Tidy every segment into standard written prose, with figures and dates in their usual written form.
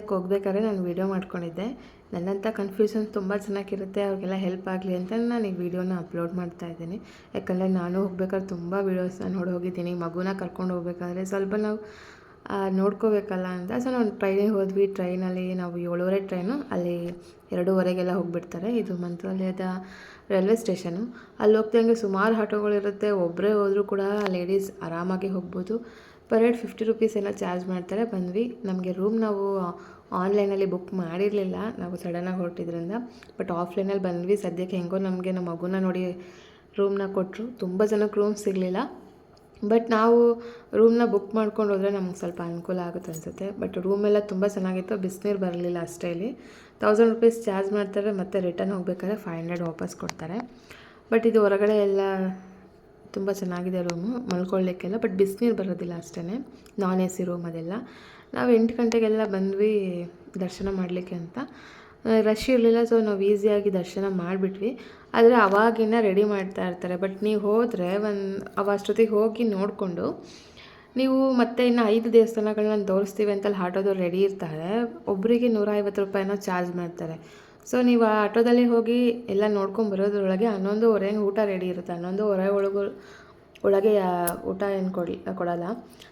ಮಂತ್ರಾಲಯಕ್ಕೆ ಹೋಗ್ಬೇಕಾದ್ರೆ ನಾನು ವೀಡಿಯೋ ಮಾಡ್ಕೊಂಡಿದ್ದೆ. ನನ್ನಂಥ ಕನ್ಫ್ಯೂಷನ್ಸ್ ತುಂಬ ಚೆನ್ನಾಗಿರುತ್ತೆ, ಅವ್ರಿಗೆಲ್ಲ ಹೆಲ್ಪ್ ಆಗಲಿ ಅಂತ ನಾನು ಈ ವಿಡಿಯೋನ ಅಪ್ಲೋಡ್ ಮಾಡ್ತಾ ಇದ್ದೀನಿ. ಯಾಕಂದರೆ ನಾನು ಹೋಗ್ಬೇಕಾದ್ರೆ ತುಂಬ ವೀಡಿಯೋಸ್ನ ನೋಡಿ ಹೋಗಿದ್ದೀನಿ. ಮಗುನ ಕರ್ಕೊಂಡು ಹೋಗ್ಬೇಕಾದ್ರೆ ಸ್ವಲ್ಪ ನಾವು ನೋಡ್ಕೋಬೇಕಲ್ಲ ಅಂತ. ಸೊ ನಾವು ಟ್ರೈನಿಗೆ ಹೋದ್ವಿ. ಟ್ರೈನಲ್ಲಿ ನಾವು 7:30 ಟ್ರೈನು, ಅಲ್ಲಿ 2:30ಗೆಲ್ಲ ಹೋಗಿಬಿಡ್ತಾರೆ. ಇದು ಮಂತ್ರಾಲಯದ ರೈಲ್ವೆ ಸ್ಟೇಷನು. ಅಲ್ಲಿ ಹೋಗ್ದಂಗೆ ಸುಮಾರು ಆಟೋಗಳಿರುತ್ತೆ. ಒಬ್ಬರೇ ಹೋದರೂ ಕೂಡ ಲೇಡೀಸ್ ಆರಾಮಾಗಿ ಹೋಗ್ಬೋದು. ಪರ್ ಹೆಡ್ 50 ರೂಪೀಸ್ ಏನೋ ಚಾರ್ಜ್ ಮಾಡ್ತಾರೆ. ಬಂದ್ವಿ. ನಮಗೆ ರೂಮ್ ನಾವು ಆನ್ಲೈನಲ್ಲಿ ಬುಕ್ ಮಾಡಿರಲಿಲ್ಲ, ನಾವು ಸಡನ್ನಾಗಿ ಹೊರಟಿದ್ರಿಂದ. ಬಟ್ ಆಫ್ಲೈನಲ್ಲಿ ಬಂದ್ವಿ. ಸದ್ಯಕ್ಕೆ ಹೆಂಗೋ ನಮಗೆ ನಮ್ಮ ಮಗುನ ನೋಡಿ ರೂಮ್ನ ಕೊಟ್ಟರು. ತುಂಬ ಜನಕ್ಕೆ ರೂಮ್ ಸಿಗಲಿಲ್ಲ. ಬಟ್ ನಾವು ರೂಮ್ನ ಬುಕ್ ಮಾಡ್ಕೊಂಡು ಹೋದರೆ ನಮ್ಗೆ ಸ್ವಲ್ಪ ಅನುಕೂಲ ಆಗುತ್ತೆ ಅನಿಸುತ್ತೆ. ಬಟ್ ರೂಮೆಲ್ಲ ತುಂಬ ಚೆನ್ನಾಗಿತ್ತು. ಬಿಸಿನೀರು ಬರಲಿಲ್ಲ ಅಷ್ಟೇ. ಇಲ್ಲಿ 1000 ರೂಪೀಸ್ ಚಾರ್ಜ್ ಮಾಡ್ತಾರೆ. ಮತ್ತು ರಿಟರ್ನ್ ಹೋಗ್ಬೇಕಾದ್ರೆ 500 ವಾಪಸ್ ಕೊಡ್ತಾರೆ. ಬಟ್ ಇದು ಹೊರಗಡೆ ಎಲ್ಲ ತುಂಬ ಚೆನ್ನಾಗಿದೆ ರೂಮು ಮಲ್ಕೊಳ್ಳಿಕ್ಕೆಲ್ಲ. ಬಟ್ ಬಿಸಿನೀರು ಬರೋದಿಲ್ಲ ಅಷ್ಟೇ. ನಾನ್ AC ರೂಮ್ ಅದೆಲ್ಲ. ನಾವು 8 ಗಂಟೆಗೆಲ್ಲ ಬಂದ್ವಿ ದರ್ಶನ ಮಾಡಲಿಕ್ಕೆ ಅಂತ. ರಶ್ ಇರಲಿಲ್ಲ. ಸೊ ನಾವು ಈಸಿಯಾಗಿ ದರ್ಶನ ಮಾಡಿಬಿಟ್ವಿ. ಆದರೆ ಅವಾಗಿನ ರೆಡಿ ಮಾಡ್ತಾ ಇರ್ತಾರೆ. ಬಟ್ ನೀವು ಹೋದರೆ ಅಷ್ಟೊತ್ತಿಗೆ ಹೋಗಿ ನೋಡಿಕೊಂಡು ನೀವು ಮತ್ತೆ ಇನ್ನು 5 ದೇವಸ್ಥಾನಗಳನ್ನ ತೋರಿಸ್ತೀವಿ ಅಂತ ಅಲ್ಲಿ ಆಟೋದವ್ರು ರೆಡಿ ಇರ್ತಾರೆ. ಒಬ್ಬರಿಗೆ 150 ರೂಪಾಯಿನೋ ಚಾರ್ಜ್ ಮಾಡ್ತಾರೆ. ಸೊ ನೀವು ಆ ಆಟೋದಲ್ಲಿ ಹೋಗಿ ಎಲ್ಲ ನೋಡ್ಕೊಂಡು ಬರೋದ್ರೊಳಗೆ 11:30 ಊಟ ರೆಡಿ ಇರುತ್ತೆ. 11:30 ಒಳಗೆ ಊಟ ಏನು ಕೊಡಲ್ಲ.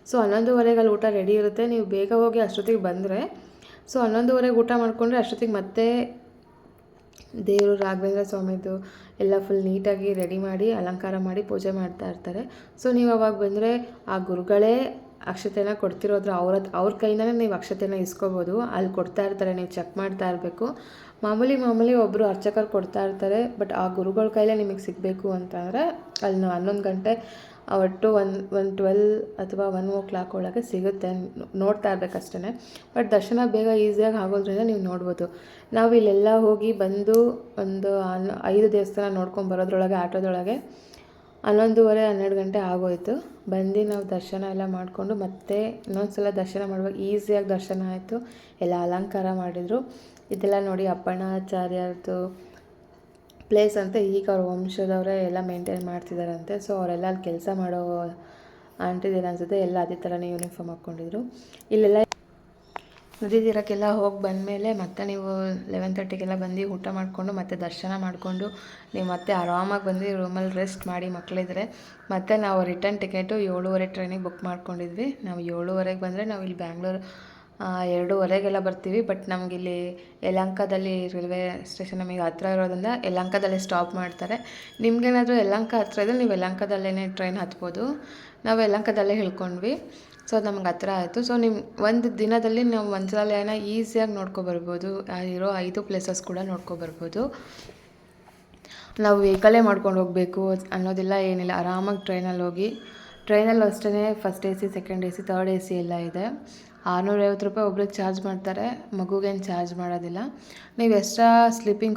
ಸೊ 11:30 ಅಲ್ಲಿ ಊಟ ರೆಡಿ ಇರುತ್ತೆ. ನೀವು ಬೇಗ ಹೋಗಿ ಅಷ್ಟೊತ್ತಿಗೆ ಬಂದರೆ ಸೊ 11:30 ಊಟ ಮಾಡಿಕೊಂಡ್ರೆ ಅಷ್ಟೊತ್ತಿಗೆ ಮತ್ತೆ ದೇವರು ರಾಘವೇಂದ್ರ ಸ್ವಾಮಿದು ಎಲ್ಲ ಫುಲ್ ನೀಟಾಗಿ ರೆಡಿ ಮಾಡಿ ಅಲಂಕಾರ ಮಾಡಿ ಪೂಜೆ ಮಾಡ್ತಾ ಇರ್ತಾರೆ. ಸೊ ನೀವು ಅವಾಗ ಬಂದರೆ ಆ ಗುರುಗಳೇ ಅಕ್ಷತೆನ ಕೊಡ್ತಿರೋದ್ರು. ಅವ್ರ ಕೈಯಿಂದನೇ ನೀವು ಅಕ್ಷತೆನ ಇಸ್ಕೋಬೋದು. ಅಲ್ಲಿ ಕೊಡ್ತಾ ಇರ್ತಾರೆ, ನೀವು ಚೆಕ್ ಮಾಡ್ತಾ ಇರಬೇಕು. ಮಾಮೂಲಿ ಒಬ್ಬರು ಅರ್ಚಕರು ಕೊಡ್ತಾ ಇರ್ತಾರೆ. ಬಟ್ ಆ ಗುರುಗಳ ಕೈಲೇ ನಿಮಗೆ ಸಿಗಬೇಕು ಅಂತಂದರೆ ಅಲ್ಲಿ 11 ಗಂಟೆ ಒಟ್ಟು 12 ಅಥವಾ 1 o'clock ಒಳಗೆ ಸಿಗುತ್ತೆ. ನೋಡ್ತಾ ಇರಬೇಕಷ್ಟೇ. ಬಟ್ ದರ್ಶನ ಬೇಗ ಈಸಿಯಾಗಿ ಆಗೋದ್ರಿಂದ ನೀವು ನೋಡ್ಬೋದು. ನಾವು ಇಲ್ಲೆಲ್ಲ ಹೋಗಿ ಬಂದು ಒಂದು 5 ದೇವಸ್ಥಾನ ನೋಡ್ಕೊಂಡು ಬರೋದ್ರೊಳಗೆ ಆಟೋದೊಳಗೆ 11:30-12 ಗಂಟೆ ಆಗೋಯಿತು. ಬಂದು ನಾವು ದರ್ಶನ ಎಲ್ಲ ಮಾಡಿಕೊಂಡು ಮತ್ತೆ ಇನ್ನೊಂದು ಸಲ ದರ್ಶನ ಮಾಡುವಾಗ ಈಸಿಯಾಗಿ ದರ್ಶನ ಆಯಿತು. ಎಲ್ಲ ಅಲಂಕಾರ ಮಾಡಿದರು. ಇದೆಲ್ಲ ನೋಡಿ ಅಪ್ಪಣ್ಣಾಚಾರ್ಯರದು ಪ್ಲೇಸ್ ಅಂತ. ಈಗ ಅವ್ರ ವಂಶದವರೇ ಎಲ್ಲ ಮೇಂಟೈನ್ ಮಾಡ್ತಿದ್ದಾರಂತೆ. ಸೊ ಅವರೆಲ್ಲ ಅಲ್ಲಿ ಕೆಲಸ ಮಾಡೋ ಆಂಟಿದೇನು ಅನಿಸುತ್ತೆ. ಎಲ್ಲ ಅದೇ ಥರನೇ ಯೂನಿಫಾರ್ಮ್ ಹಾಕ್ಕೊಂಡಿದ್ರು. ಇಲ್ಲೆಲ್ಲ ನದಿ ತೀರಕ್ಕೆಲ್ಲ ಹೋಗಿ ಬಂದಮೇಲೆ ಮತ್ತೆ ನೀವು 11:30ಗೆಲ್ಲ ಬಂದು ಊಟ ಮಾಡಿಕೊಂಡು ಮತ್ತೆ ದರ್ಶನ ಮಾಡಿಕೊಂಡು ನೀವು ಮತ್ತೆ ಆರಾಮಾಗಿ ಬಂದು ರೂಮಲ್ಲಿ ರೆಸ್ಟ್ ಮಾಡಿ ಮಕ್ಕಳಿದ್ರೆ ಮತ್ತೆ ನಾವು ರಿಟರ್ನ್ ಟಿಕೆಟು 7:30 ಟ್ರೈನಿಗೆ ಬುಕ್ ಮಾಡ್ಕೊಂಡಿದ್ವಿ. ನಾವು 7:30ಗೆ ಬಂದರೆ ನಾವು ಇಲ್ಲಿ ಬ್ಯಾಂಗ್ಳೂರು 2:30ಗೆಲ್ಲ ಬರ್ತೀವಿ. ಬಟ್ ನಮಗಿಲ್ಲಿ ಯಲಹಂಕದಲ್ಲಿ ರೈಲ್ವೆ ಸ್ಟೇಷನ್ ನಮಗೆ ಹತ್ರ ಇರೋದ್ರಿಂದ ಯಲಹಂಕದಲ್ಲೇ ಸ್ಟಾಪ್ ಮಾಡ್ತಾರೆ. ನಿಮಗೇನಾದರೂ ಯಲಹಂಕ ಹತ್ರ ಇದ್ದರೆ ನೀವು ಯಲಹಂಕದಲ್ಲೇ ಟ್ರೈನ್ ಹತ್ಬೋದು. ನಾವು ಯಲಹಂಕದಲ್ಲೇ ಇಳ್ಕೊಂಡ್ವಿ. ಸೊ ಅದು ನಮ್ಗೆ ಹತ್ರ ಆಯಿತು. ಸೊ ನೀವು ಒಂದು ದಿನದಲ್ಲಿ ನಾವು ಮಂತ್ರಾಲಯನ ಈಸಿಯಾಗಿ ನೋಡ್ಕೊಬರ್ಬೋದು. ಇರೋ 5 ಪ್ಲೇಸಸ್ ಕೂಡ ನೋಡ್ಕೊಬರ್ಬೋದು. ನಾವು ವೆಹಿಕಲ್ಲೇ ಮಾಡ್ಕೊಂಡು ಹೋಗಬೇಕು ಅನ್ನೋದಿಲ್ಲ, ಏನಿಲ್ಲ. ಆರಾಮಾಗಿ ಟ್ರೈನಲ್ಲಿ ಹೋಗಿ. ಟ್ರೈನಲ್ಲಿ ಅಷ್ಟೇ first AC, second AC, third AC ಎಲ್ಲ ಇದೆ. 650 ರೂಪಾಯಿ ಒಬ್ರಿಗೆ ಚಾರ್ಜ್ ಮಾಡ್ತಾರೆ. ಮಗುಗೇನು ಚಾರ್ಜ್ ಮಾಡೋದಿಲ್ಲ. ನೀವು ಎಕ್ಸ್ಟ್ರಾ ಸ್ಲೀಪಿಂಗ್